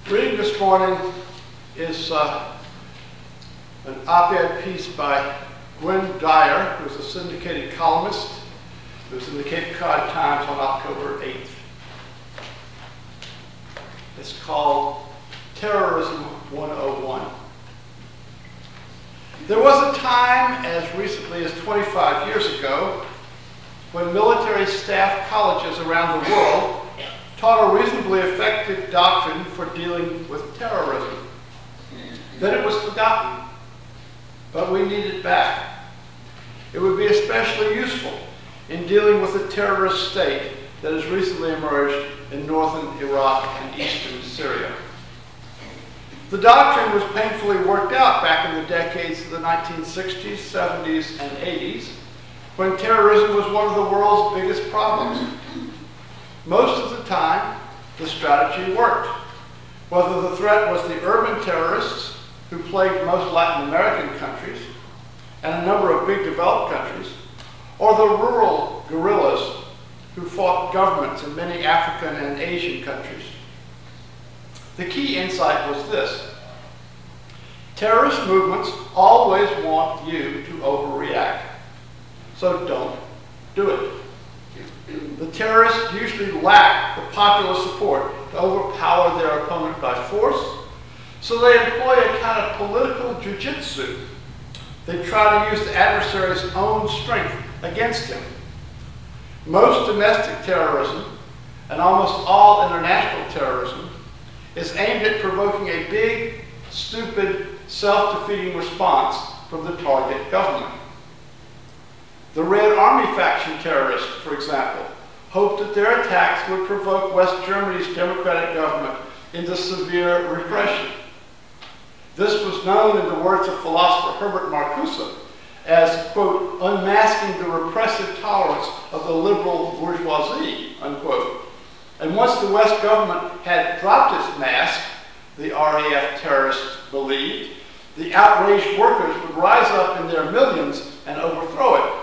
Reading this morning is an op-ed piece by Gwen Dyer, who's a syndicated columnist. It was in the Cape Cod Times on October 8th. It's called Terrorism 101. There was a time, as recently as 25 years ago, when military staff colleges around the world taught a reasonably effective doctrine for dealing with terrorism. Then it was forgotten, but we need it back. It would be especially useful in dealing with the terrorist state that has recently emerged in northern Iraq and eastern Syria. The doctrine was painfully worked out back in the decades of the 1960s, 70s, and 80s, when terrorism was one of the world's biggest problems. Most of the time, the strategy worked. Whether the threat was the urban terrorists who plagued most Latin American countries and a number of big developed countries, or the rural guerrillas who fought governments in many African and Asian countries. The key insight was this: terrorist movements always want you to overreact, so don't do it. The terrorists usually lack the popular support to overpower their opponent by force, so they employ a kind of political jujitsu. They try to use the adversary's own strength against him. Most domestic terrorism, and almost all international terrorism, is aimed at provoking a big, stupid, self-defeating response from the target government. The Red Army faction terrorists, for example, hoped that their attacks would provoke West Germany's democratic government into severe repression. This was known, in the words of philosopher Herbert Marcuse, as, quote, unmasking the repressive tolerance of the liberal bourgeoisie, unquote. And once the West government had dropped its mask, the RAF terrorists believed, the outraged workers would rise up in their millions and overthrow it.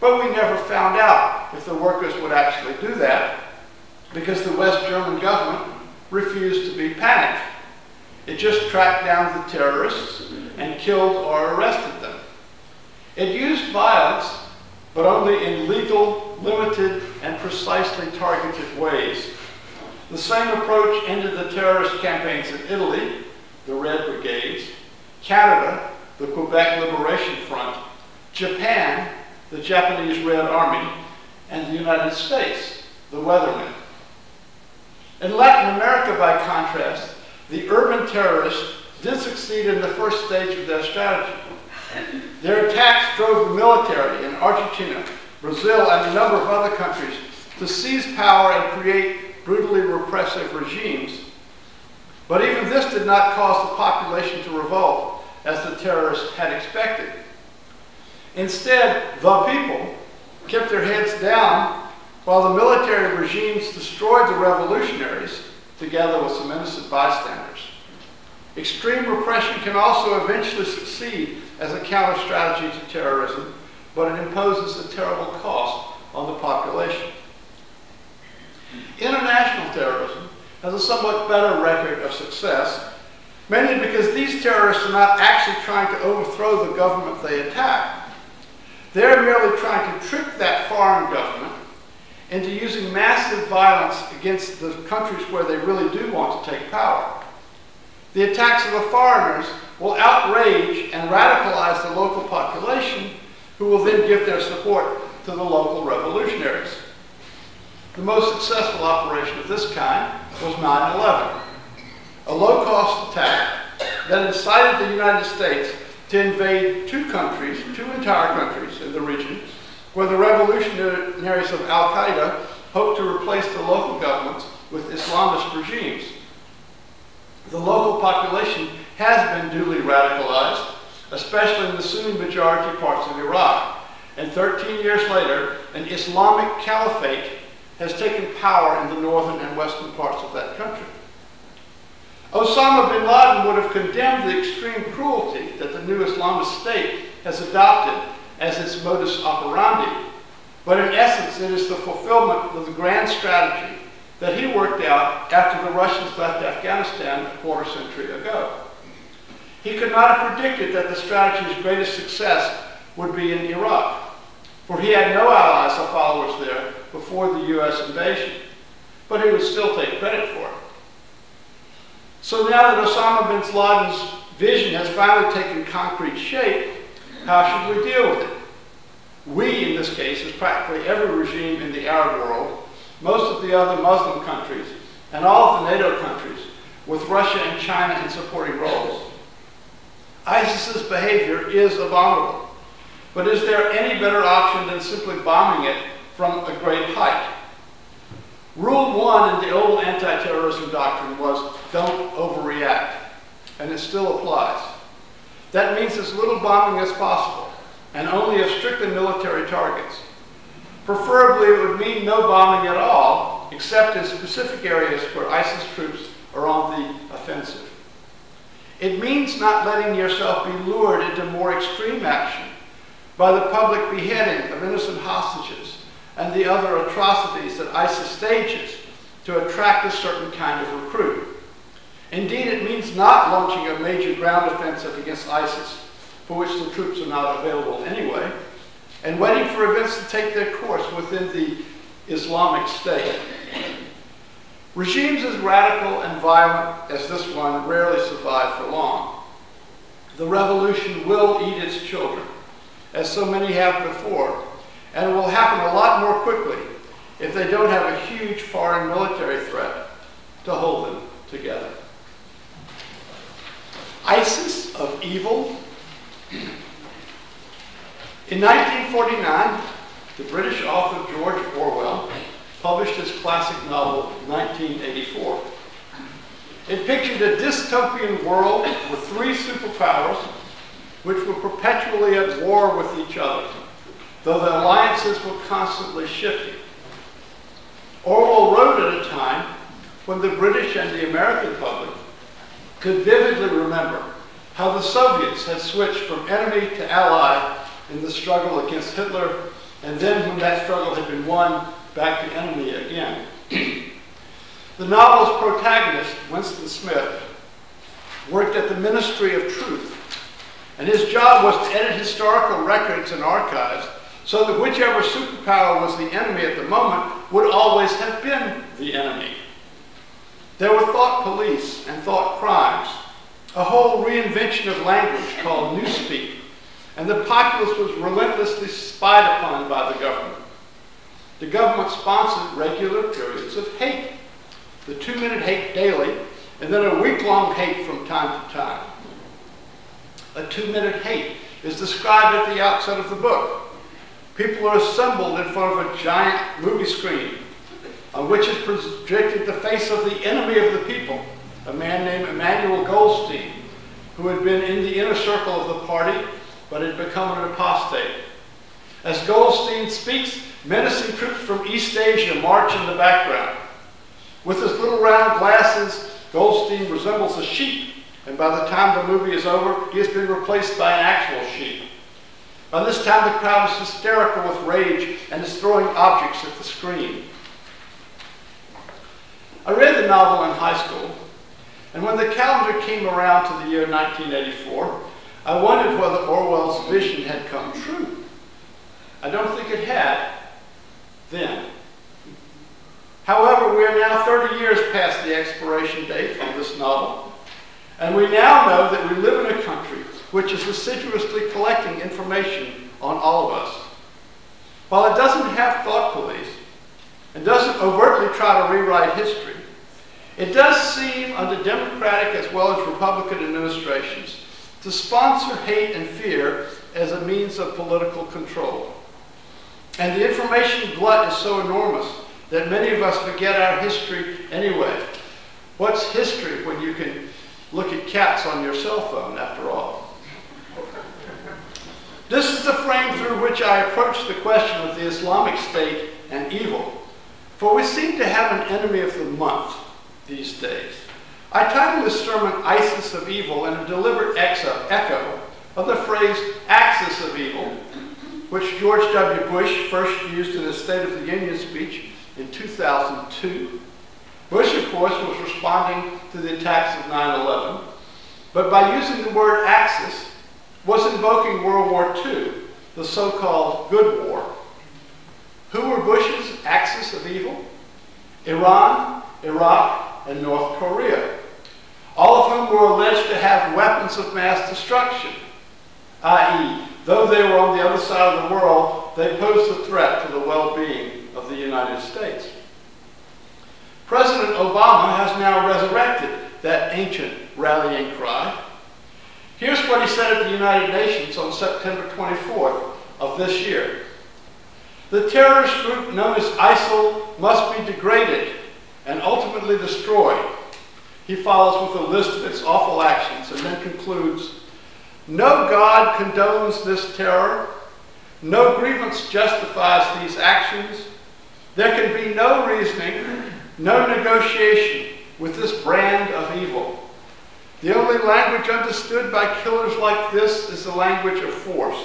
But we never found out if the workers would actually do that, because the West German government refused to be panicked. It just tracked down the terrorists and killed or arrested them. It used violence, but only in legal, limited, and precisely targeted ways. The same approach ended the terrorist campaigns in Italy, the Red Brigades, Canada, the Quebec Liberation Front, Japan, the Japanese Red Army, and the United States, the Weathermen. In Latin America, by contrast, the urban terrorists did succeed in the first stage of their strategy. Their attacks drove the military in Argentina, Brazil, and a number of other countries to seize power and create brutally repressive regimes. But even this did not cause the population to revolt, as the terrorists had expected. Instead, the people kept their heads down while the military regimes destroyed the revolutionaries, together with some innocent bystanders. Extreme repression can also eventually succeed as a counter-strategy to terrorism, but it imposes a terrible cost on the population. International terrorism has a somewhat better record of success, mainly because these terrorists are not actually trying to overthrow the government they attack. They're merely trying to trick that foreign government into using massive violence against the countries where they really do want to take power. The attacks of the foreigners will outrage and radicalize the local population, who will then give their support to the local revolutionaries. The most successful operation of this kind was 9/11, a low-cost attack that incited the United States to invade two entire countries in the region, where the revolutionaries of Al-Qaeda hoped to replace the local governments with Islamist regimes. The local population has been duly radicalized, especially in the Sunni majority parts of Iraq, and 13 years later, an Islamic caliphate has taken power in the northern and western parts of that country. Osama bin Laden would have condemned the extreme cruelty that the new Islamist state has adopted as its modus operandi, but in essence it is the fulfillment of the grand strategy that he worked out after the Russians left Afghanistan a quarter century ago. He could not have predicted that the strategy's greatest success would be in Iraq, for he had no allies or followers there before the US invasion, but he would still take credit for it. So now that Osama bin Laden's vision has finally taken concrete shape, how should we deal with it? We, in this case, is practically every regime in the Arab world, most of the other Muslim countries, and all of the NATO countries, with Russia and China in supporting roles. ISIS's behavior is abominable, but is there any better option than simply bombing it from a great height? Rule 1 in the old anti-terrorism doctrine was don't overreact, and it still applies. That means as little bombing as possible, and only of strictly military targets. Preferably, it would mean no bombing at all, except in specific areas where ISIS troops are on the offensive. It means not letting yourself be lured into more extreme action by the public beheading of innocent hostages and the other atrocities that ISIS stages to attract a certain kind of recruit. Indeed, it means not launching a major ground offensive against ISIS, for which the troops are not available anyway, and waiting for events to take their course within the Islamic State. Regimes as radical and violent as this one rarely survive for long. The revolution will eat its children, as so many have before, and it will happen a lot more quickly if they don't have a huge foreign military threat to hold them together. ISIS of evil. In 1949, the British author George Orwell published his classic novel, 1984. It pictured a dystopian world with three superpowers which were perpetually at war with each other, though the alliances were constantly shifting. Orwell wrote at a time when the British and the American public could vividly remember how the Soviets had switched from enemy to ally in the struggle against Hitler, and then when that struggle had been won, back to enemy again. The novel's protagonist, Winston Smith, worked at the Ministry of Truth, and his job was to edit historical records and archives so that whichever superpower was the enemy at the moment would always have been the enemy. There were thought police and thought crimes, a whole reinvention of language called newspeak, and the populace was relentlessly spied upon by the government. The government sponsored regular periods of hate, the 2-minute hate daily, and then a week-long hate from time to time. A 2-minute hate is described at the outset of the book. People are assembled in front of a giant movie screen on which is projected the face of the enemy of the people, a man named Emmanuel Goldstein, who had been in the inner circle of the party but had become an apostate. As Goldstein speaks, menacing troops from East Asia march in the background. With his little round glasses, Goldstein resembles a sheep, and by the time the movie is over, he has been replaced by an actual sheep. By this time, the crowd is hysterical with rage and is throwing objects at the screen. I read the novel in high school, and when the calendar came around to the year 1984, I wondered whether Orwell's vision had come true. I don't think it had then. However, we are now 30 years past the expiration date of this novel, and we now know that we live in a country which is assiduously collecting information on all of us. While it doesn't have thought police and doesn't overtly try to rewrite history, it does seem, under Democratic as well as Republican administrations, to sponsor hate and fear as a means of political control. And the information glut is so enormous that many of us forget our history anyway. What's history when you can look at cats on your cell phone, after all? This is the frame through which I approach the question of the Islamic State and evil, for we seem to have an enemy of the month these days. I titled this sermon ISIS of Evil in a deliberate echo of the phrase axis of evil, which George W. Bush first used in his State of the Union speech in 2002, Bush, of course, was responding to the attacks of 9/11, but by using the word Axis, was invoking World War II, the so-called Good War. Who were Bush's axis of evil? Iran, Iraq, and North Korea, all of whom were alleged to have weapons of mass destruction, i.e., though they were on the other side of the world, they posed a threat to the well-being of the United States. President Obama has now resurrected that ancient rallying cry. Here's what he said at the United Nations on September 24th of this year. The terrorist group known as ISIL must be degraded and ultimately destroyed. He follows with a list of its awful actions and then concludes, no God condones this terror. No grievance justifies these actions. There can be no reasoning, no negotiation with this brand of evil. The only language understood by killers like this is the language of force.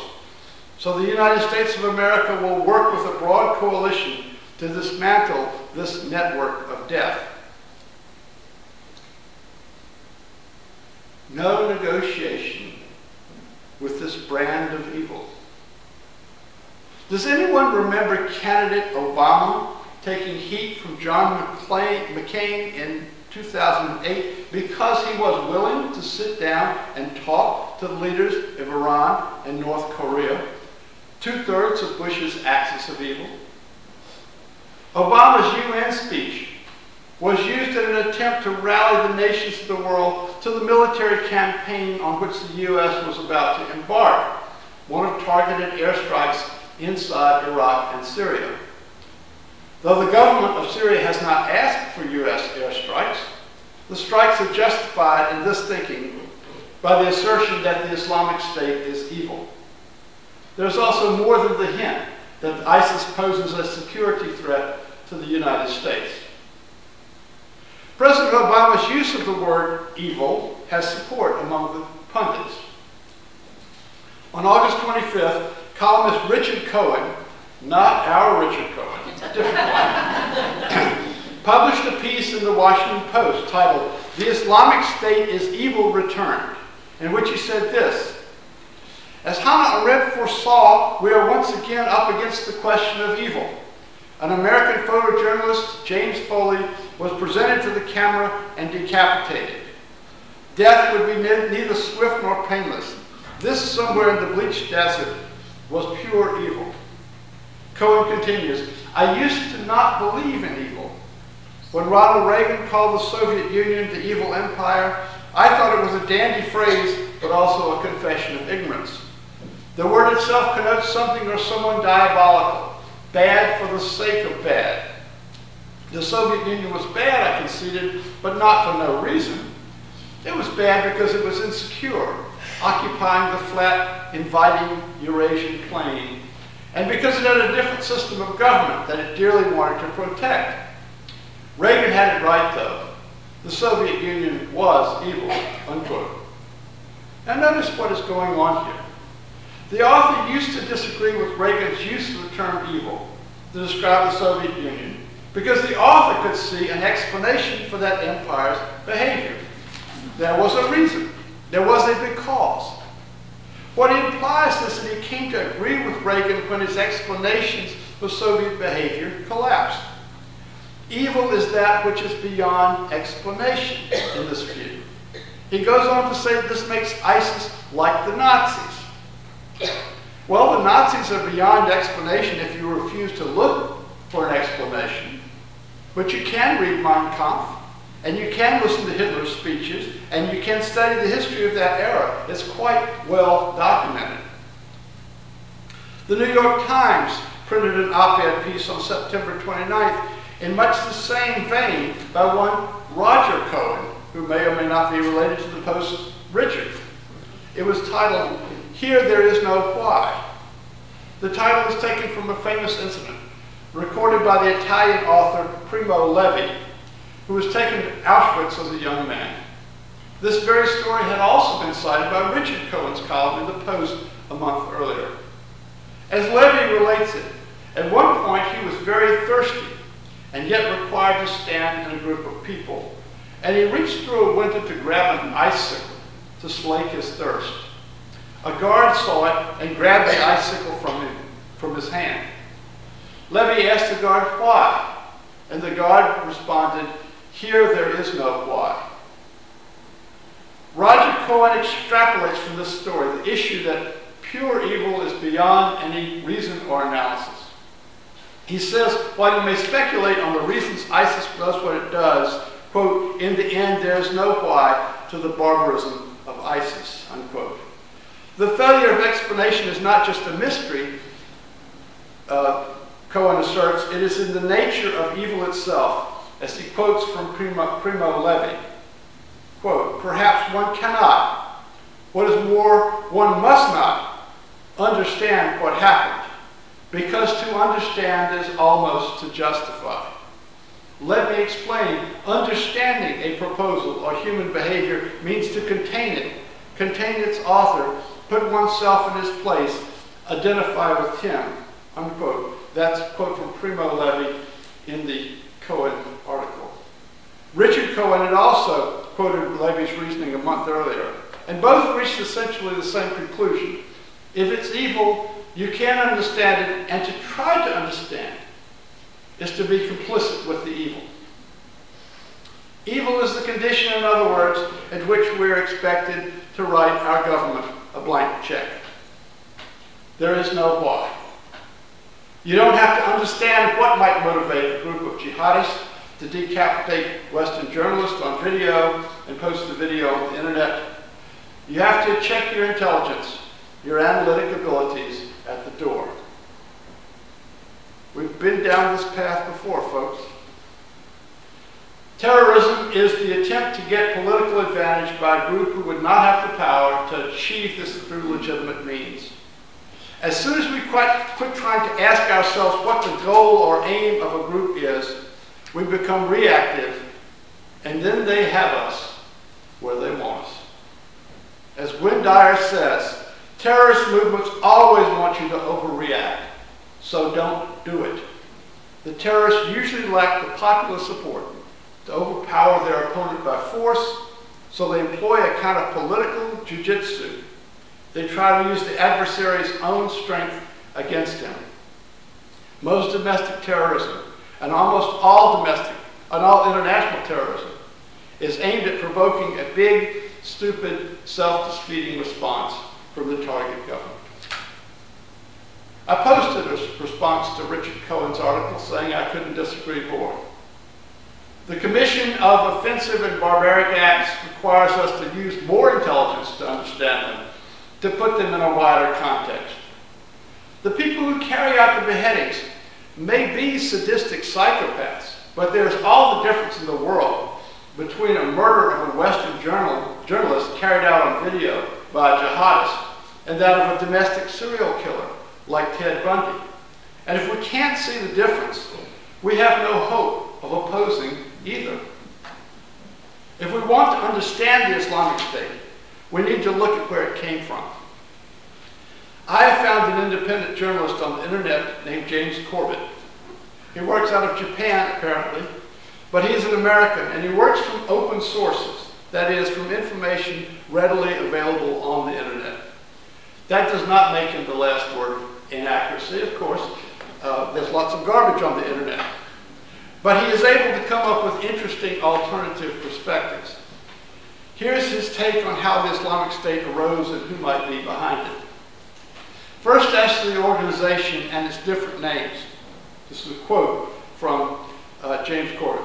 So the United States of America will work with a broad coalition to dismantle this network of death. No negotiation with this brand of evil. Does anyone remember candidate Obama taking heat from John McCain in 2008 because he was willing to sit down and talk to the leaders of Iran and North Korea, two-thirds of Bush's axis of evil? Obama's UN speech was used in an attempt to rally the nations of the world to the military campaign on which the U.S. was about to embark, one of targeted airstrikes inside Iraq and Syria. Though the government of Syria has not asked for U.S. airstrikes, the strikes are justified in this thinking by the assertion that the Islamic State is evil. There's also more than the hint that ISIS poses a security threat to the United States. President Obama's use of the word evil has support among the pundits. On August 25th, columnist Richard Cohen, not our Richard Cohen, a different one, published a piece in the Washington Post titled, "The Islamic State is Evil Returned," in which he said this: as Hannah Arendt foresaw, we are once again up against the question of evil. An American photojournalist, James Foley, was presented to the camera and decapitated. Death would be neither swift nor painless. This, somewhere in the bleached desert, was pure evil. Cohen continues, I used to not believe in evil. When Ronald Reagan called the Soviet Union the evil empire, I thought it was a dandy phrase, but also a confession of ignorance. The word itself connotes something or someone diabolical, bad for the sake of bad. The Soviet Union was bad, I conceded, but not for no reason. It was bad because it was insecure, occupying the flat, inviting Eurasian plain, and because it had a different system of government that it dearly wanted to protect. Reagan had it right, though. The Soviet Union was evil, unquote. Now notice what is going on here. The author used to disagree with Reagan's use of the term evil to describe the Soviet Union because the author could see an explanation for that empire's behavior. There was a reason. There was a because. What he implies is that he came to agree with Reagan when his explanations for Soviet behavior collapsed. Evil is that which is beyond explanation in this view. He goes on to say that this makes ISIS like the Nazis. Well, the Nazis are beyond explanation if you refuse to look for an explanation. But you can read Mein Kampf, and you can listen to Hitler's speeches, and you can study the history of that era. It's quite well documented. The New York Times printed an op-ed piece on September 29th in much the same vein by one Roger Cohen, who may or may not be related to the Post's Richard. It was titled, Here There Is No Why. The title is taken from a famous incident recorded by the Italian author Primo Levi, who was taken to Auschwitz as a young man. This very story had also been cited by Richard Cohen's column in the Post a month earlier. As Levi relates it, at one point he was very thirsty, and yet required to stand in a group of people. And he reached through a window to grab an icicle to slake his thirst. A guard saw it and grabbed the icicle from his hand. Levi asked the guard why, and the guard responded, "Here there is no why." Roger Cohen extrapolates from this story the issue that pure evil is beyond any reason or analysis. He says, while you may speculate on the reasons ISIS does what it does, quote, "in the end there is no why to the barbarism of ISIS," unquote. The failure of explanation is not just a mystery, Cohen asserts, it is in the nature of evil itself, as he quotes from Primo Levi. Quote, "Perhaps one cannot, what is more, one must not, understand what happened, because to understand is almost to justify. Let me explain. Understanding a proposal or human behavior means to contain it, contain its author, put oneself in his place, identify with him," unquote. That's a quote from Primo Levi in the Cohen article. Richard Cohen had also quoted Levi's reasoning a month earlier, and both reached essentially the same conclusion. If it's evil, you can't understand it, and to try to understand is to be complicit with the evil. Evil is the condition, in other words, in which we're expected to write our government a blank check. There is no why. You don't have to understand what might motivate a group of jihadists to decapitate Western journalists on video and post the video on the internet. You have to check your intelligence, your analytic abilities at the door. We've been down this path before, folks. Terrorism is the attempt to get political advantage by a group who would not have the power to achieve this through legitimate means. As soon as we quit trying to ask ourselves what the goal or aim of a group is, we become reactive, and then they have us where they want us. As Gwynne Dyer says, terrorist movements always want you to overreact, so don't do it. The terrorists usually lack the popular support to overpower their opponent by force, so they employ a kind of political jiu-jitsu. They try to use the adversary's own strength against him. Most domestic terrorism, and almost all international terrorism, is aimed at provoking a big, stupid, self-defeating response from the target government. I posted a response to Richard Cohen's article saying I couldn't disagree more. The commission of offensive and barbaric acts requires us to use more intelligence to understand them, to put them in a wider context. The people who carry out the beheadings may be sadistic psychopaths, but there's all the difference in the world between a murder of a Western journalist carried out on video by a jihadist and that of a domestic serial killer like Ted Bundy. And if we can't see the difference, we have no hope of opposing either. If we want to understand the Islamic State, we need to look at where it came from. I have found an independent journalist on the internet named James Corbett. He works out of Japan, apparently, but he's an American, and he works from open sources, that is, from information readily available on the internet. That does not make him the last word in accuracy, of course. There's lots of garbage on the internet. But he is able to come up with interesting alternative perspectives. Here's his take on how the Islamic State arose and who might be behind it. First, as to the organization and its different names. This is a quote from James Corbett.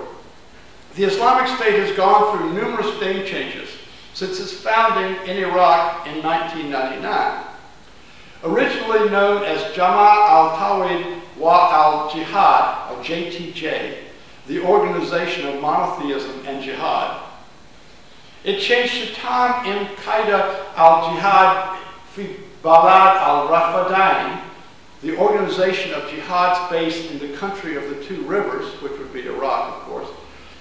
The Islamic State has gone through numerous name changes since its founding in Iraq in 1999. Originally known as Jama' al-Tawhid wa al-Jihad, or JTJ, the Organization of Monotheism and Jihad. It changed to Tam Qaeda al-Jihad fi Balad al-Rafadain, the organization of jihads based in the country of the two rivers, which would be Iraq, of course,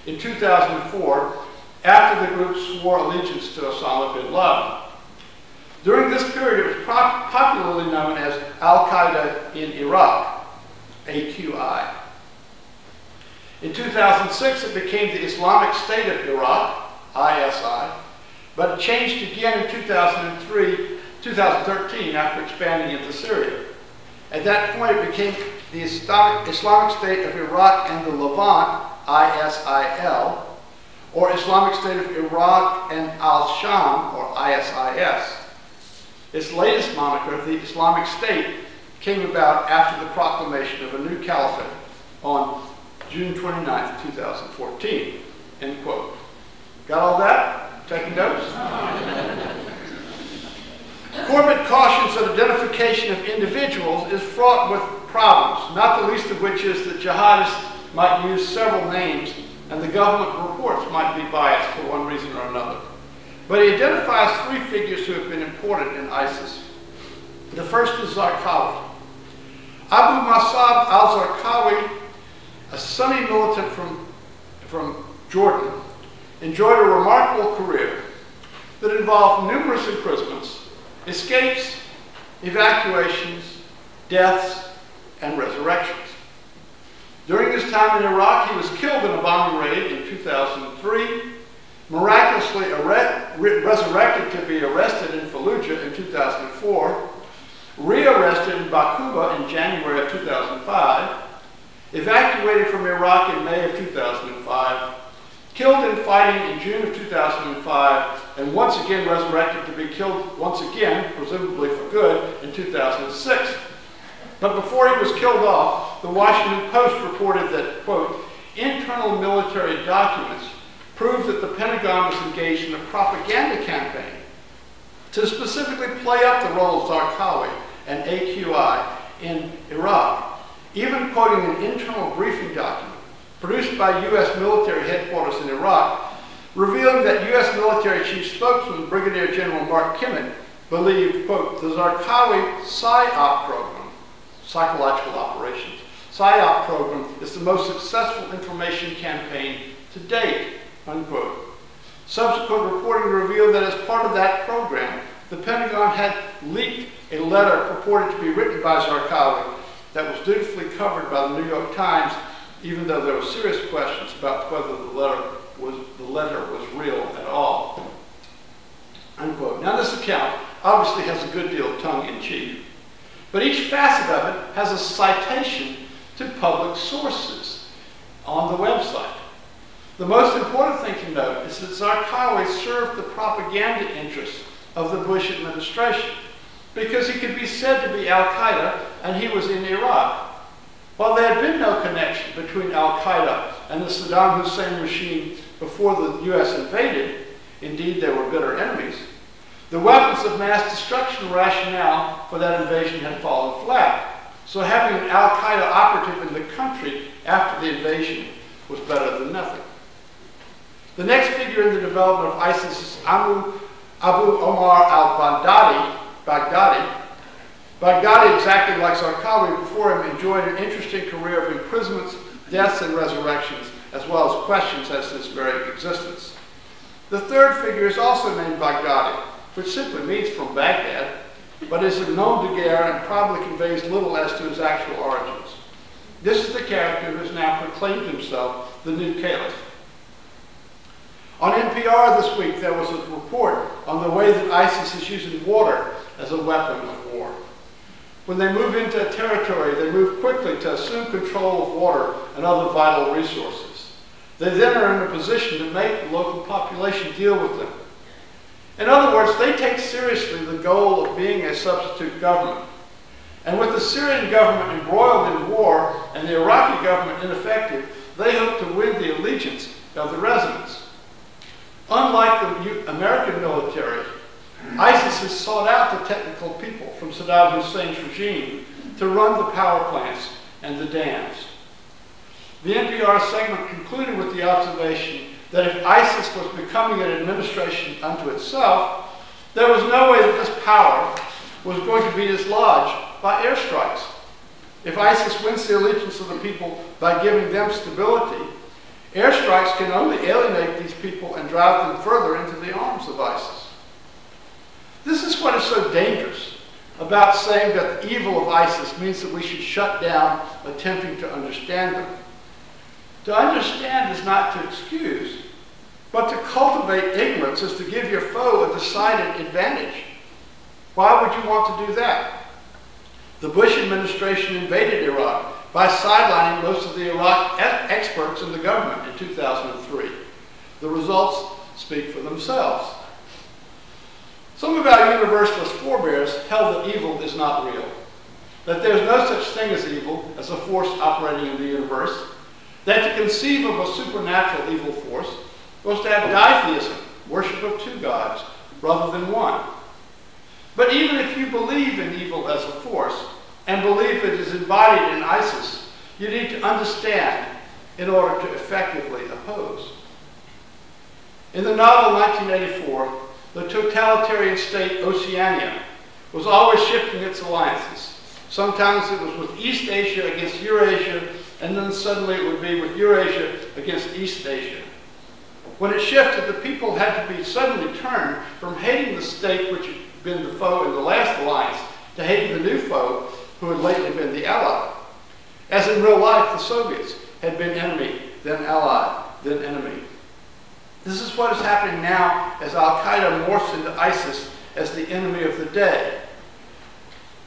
in 2004, after the group swore allegiance to Osama bin Laden. During this period, it was popularly known as Al-Qaeda in Iraq, AQI. In 2006, it became the Islamic State of Iraq, ISI, but it changed again in 2013 after expanding into Syria. At that point, it became the Islamic State of Iraq and the Levant, ISIL, or Islamic State of Iraq and Al-Sham, or ISIS. Its latest moniker, the Islamic State, came about after the proclamation of a new caliphate on June 29, 2014, end quote. Got all that? Taking notes? Corporate cautions that identification of individuals is fraught with problems, not the least of which is that jihadists might use several names and the government reports might be biased for one reason or another. But he identifies three figures who have been important in ISIS. The first is Zarqawi. Abu Musab al-Zarqawi, a Sunni militant from Jordan, enjoyed a remarkable career that involved numerous imprisonments, escapes, evacuations, deaths, and resurrections. During his time in Iraq, he was killed in a bombing raid in 2003, miraculously resurrected to be arrested in Fallujah in 2004, re-arrested in Bakuba in January of 2005, evacuated from Iraq in May of 2005, killed in fighting in June of 2005, and once again resurrected to be killed once again, presumably for good, in 2006. But before he was killed off, the Washington Post reported that, quote, internal military documents prove that the Pentagon was engaged in a propaganda campaign to specifically play up the role of Zarqawi and AQI in Iraq, even quoting an internal briefing document produced by U.S. military headquarters in Iraq, revealing that U.S. military chief spokesman Brigadier General Mark Kimmett believed, quote, the Zarqawi PSYOP program, psychological operations, PSYOP program is the most successful information campaign to date, unquote. Subsequent reporting revealed that as part of that program, the Pentagon had leaked a letter purported to be written by Zarqawi that was dutifully covered by the New York Times, even though there were serious questions about whether the letter was real at all, unquote. Now this account obviously has a good deal of tongue-in-cheek, but each facet of it has a citation to public sources on the website. The most important thing to note is that Zarqawi served the propaganda interests of the Bush administration because he could be said to be Al-Qaeda and he was in Iraq. While there had been no connection between Al-Qaeda and the Saddam Hussein regime before the U.S. invaded, indeed they were bitter enemies, the weapons of mass destruction rationale for that invasion had fallen flat. So having an Al-Qaeda operative in the country after the invasion was better than nothing. The next figure in the development of ISIS is Abu Omar al-Baghdadi. Baghdadi, exactly like Zarqawi before him, enjoyed an interesting career of imprisonments, deaths, and resurrections, as well as questions as to his very existence. The third figure is also named Baghdadi, which simply means from Baghdad, but is a nom de guerre and probably conveys little as to his actual origins. This is the character who has now proclaimed himself the new caliph. On NPR this week, there was a report on the way that ISIS is using water as a weapon of war. When they move into a territory, they move quickly to assume control of water and other vital resources. They then are in a position to make the local population deal with them. In other words, they take seriously the goal of being a substitute government. And with the Syrian government embroiled in war and the Iraqi government ineffective, they hope to win the allegiance of the residents. Unlike the American military, ISIS has sought out the technical people from Saddam Hussein's regime to run the power plants and the dams. The NPR segment concluded with the observation that if ISIS was becoming an administration unto itself, there was no way that this power was going to be dislodged by airstrikes. If ISIS wins the allegiance of the people by giving them stability, airstrikes can only alienate these people and drive them further into the arms of ISIS. This is what is so dangerous about saying that the evil of ISIS means that we should shut down attempting to understand them. To understand is not to excuse, but to cultivate ignorance is to give your foe a decided advantage. Why would you want to do that? The Bush administration invaded Iraq by sidelining most of the Iraq experts in the government in 2003. The results speak for themselves. Some of our Universalist forebears held that evil is not real, that there is no such thing as evil, as a force operating in the universe, that to conceive of a supernatural evil force was to have ditheism, worship of two gods, rather than one. But even if you believe in evil as a force, and believe it is embodied in ISIS, you need to understand in order to effectively oppose. In the novel 1984, the totalitarian state Oceania was always shifting its alliances. Sometimes it was with East Asia against Eurasia, and then suddenly it would be with Eurasia against East Asia. When it shifted, the people had to be suddenly turned from hating the state which had been the foe in the last alliance to hating the new foe who had lately been the ally. As in real life, the Soviets had been enemy, then ally, then enemy. This is what is happening now as Al-Qaeda morphs into ISIS as the enemy of the day.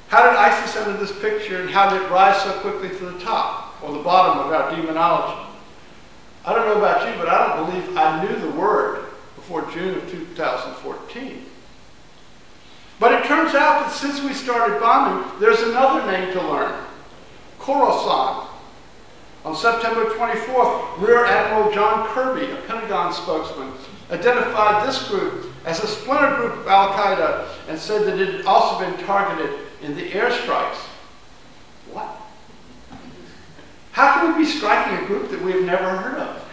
How did ISIS enter this picture, and how did it rise so quickly to the top, or the bottom of our demonology? I don't know about you, but I don't believe I knew the word before June of 2014. But it turns out that since we started bombing, there's another name to learn: Khorasan. On September 24th, Rear Admiral John Kirby, a Pentagon spokesman, identified this group as a splinter group of Al-Qaeda and said that it had also been targeted in the airstrikes. What? How can we be striking a group that we have never heard of?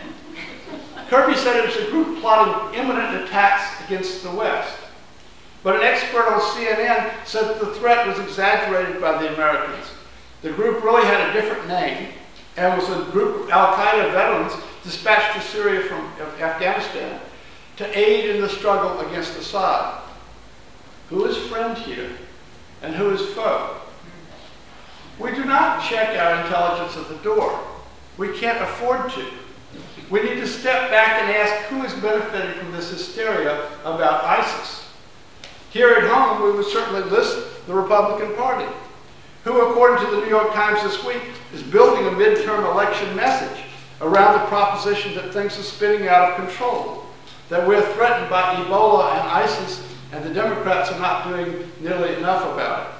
Kirby said it was a group plotting imminent attacks against the West. But an expert on CNN said that the threat was exaggerated by the Americans. The group really had a different name and was a group of Al-Qaeda veterans dispatched to Syria from Afghanistan to aid in the struggle against Assad. Who is friend here and who is foe? We do not check our intelligence at the door. We can't afford to. We need to step back and ask who is benefiting from this hysteria about ISIS. Here at home, we would certainly list the Republican Party, who, according to the New York Times this week, is building a midterm election message around the proposition that things are spinning out of control, that we're threatened by Ebola and ISIS, and the Democrats are not doing nearly enough about it.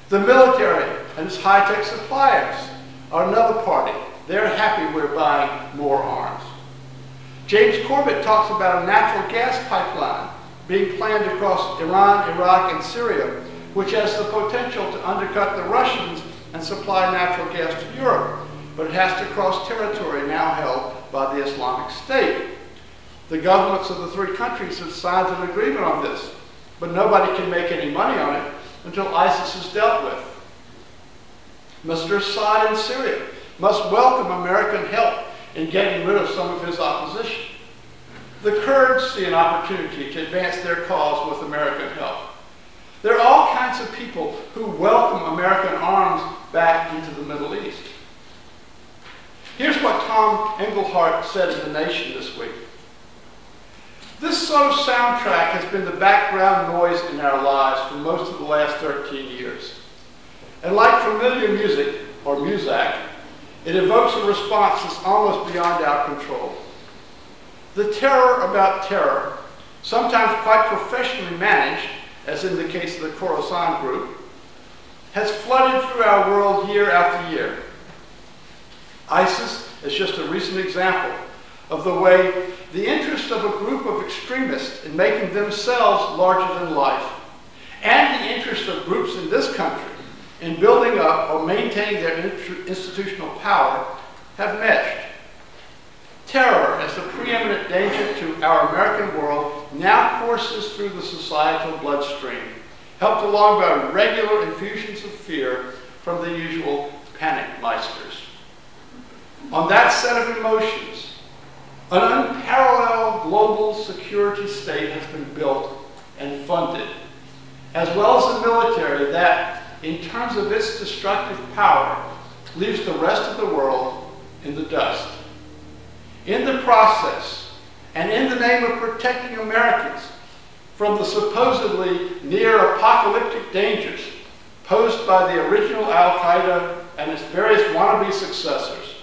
The military and its high-tech suppliers are another party. They're happy we're buying more arms. James Corbett talks about a natural gas pipeline being planned across Iran, Iraq, and Syria, which has the potential to undercut the Russians and supply natural gas to Europe, but it has to cross territory now held by the Islamic State. The governments of the three countries have signed an agreement on this, but nobody can make any money on it until ISIS is dealt with. Mr. Assad in Syria must welcome American help in getting rid of some of his opposition. The Kurds see an opportunity to advance their cause with American help. There are all kinds of people who welcome American arms back into the Middle East. Here's what Tom Engelhardt said in The Nation this week. This sort of soundtrack has been the background noise in our lives for most of the last 13 years. And like familiar music, or Muzak, it evokes a response that's almost beyond our control. The terror about terror, sometimes quite professionally managed, as in the case of the Khorasan group, has flooded through our world year after year. ISIS is just a recent example of the way the interest of a group of extremists in making themselves larger than life, and the interest of groups in this country in building up or maintaining their institutional power have meshed. Terror, as the preeminent danger to our American world, now courses through the societal bloodstream, helped along by regular infusions of fear from the usual panic meisters. On that set of emotions, an unparalleled global security state has been built and funded, as well as a military that, in terms of its destructive power, leaves the rest of the world in the dust. process, and in the name of protecting Americans from the supposedly near-apocalyptic dangers posed by the original Al-Qaeda and its various wannabe successors,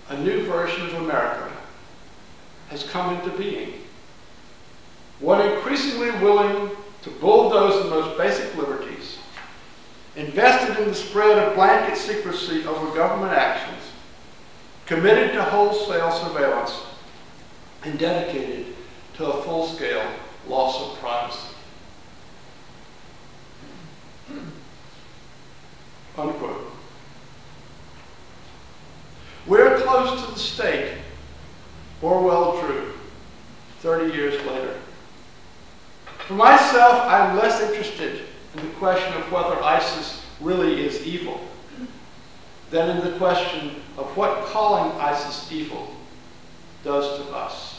a new version of America has come into being. One increasingly willing to bulldoze the most basic liberties, invested in the spread of blanket secrecy over government actions, committed to wholesale surveillance, and dedicated to a full-scale loss of privacy. Unquote. We're close to the state Orwell drew 30 years later. For myself, I'm less interested in the question of whether ISIS really is evil than in the question of what calling ISIS evil does to us.